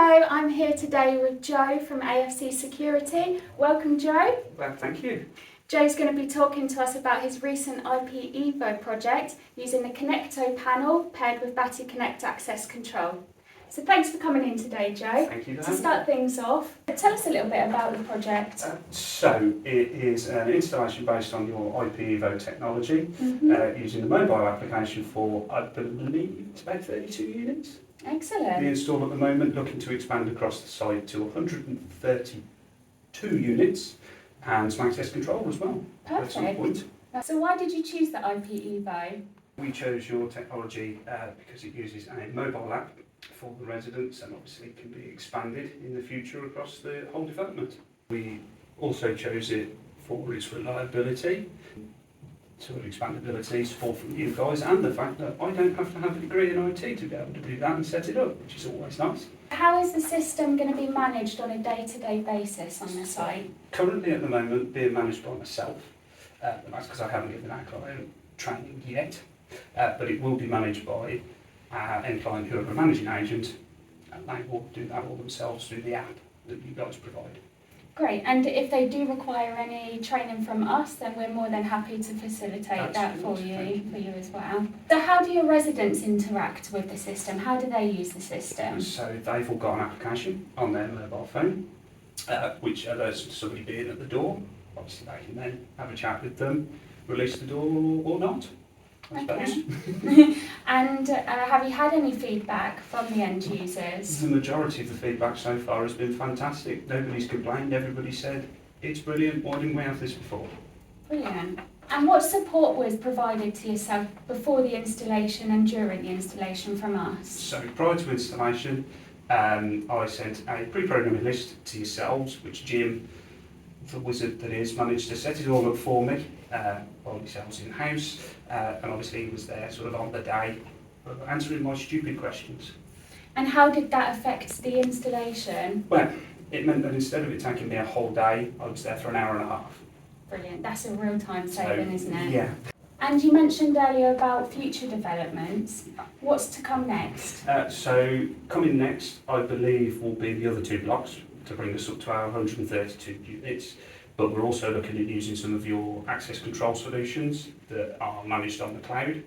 Hello, I'm here today with Joe from AFC Security. Welcome, Joe. Well, thank you. Joe's going to be talking to us about his recent IP EVO project using the CONNECTO panel paired with BATI Connect access control. So thanks for coming in today, Joe. Thank you. To start things off, tell us a little bit about the project. So it is an installation based on your IP EVO technology using the mobile application for, I believe, it's about 32 units. Excellent. The install at the moment, looking to expand across the site to 132 units and some access control as well. Perfect. At some point. So why did you choose the IP EVO? We chose your technology because it uses a mobile app for the residents and obviously can be expanded in the future across the whole development. We also chose it for its reliability, sort of expandability, support from you guys, and the fact that I don't have to have a degree in IT to be able to do that and set it up, which is always nice. How is the system going to be managed on a day-to-day basis on the site? Currently at the moment being managed by myself, and that's because I haven't given our client training yet, but it will be managed by our end client who are a managing agent, and they will do that all themselves through the app that you guys provide. Great, and if they do require any training from us, then we're more than happy to facilitate that for you as well. So how do your residents interact with the system? How do they use the system? So they've all got an application on their mobile phone, which alerts somebody being at the door. Obviously they can then have a chat with them, release the door or not, I suppose. And have you had any feedback from the end users? The majority of the feedback so far has been fantastic. Nobody's complained, everybody said, it's brilliant, why didn't we have this before? Brilliant. And what support was provided to yourself before the installation and during the installation from us? So prior to installation, I sent a pre-programming list to yourselves, which Jim, the wizard that is, managed to set it all up for me, while yourselves in-house, and obviously he was there sort of on the day, answering my stupid questions. And how did that affect the installation? Well, it meant that instead of it taking me a whole day, I was there for an hour and a half. Brilliant, that's a real time saving, isn't it? Yeah. And you mentioned earlier about future developments. What's to come next? So coming next, I believe, will be the other two blocks to bring us up to our 132 units. But we're also looking at using some of your access control solutions that are managed on the cloud.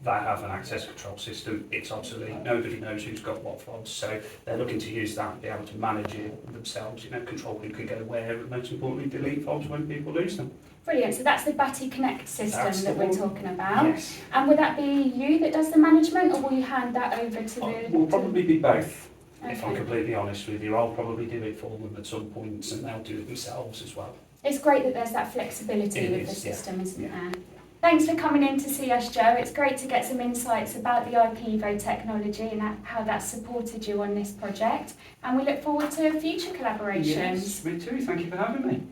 They have an access control system. It's obsolete. Nobody knows who's got what files. So they're looking to use that and be able to manage it themselves, control who can go where, and most importantly, delete files when people lose them. Brilliant, so that's the BATI Connect system that we're talking about. Yes. And would that be you that does the management, or will you hand that over to the... We'll probably be both, okay. if I'm completely honest with you. I'll probably do it for them at some points and they'll do it themselves as well. It's great that there's that flexibility with the system, isn't yeah. there? Thanks for coming in to see us, Joe. It's great to get some insights about the IP EVO technology and how that's supported you on this project. And we look forward to future collaborations. Yes, me too. Thank you for having me.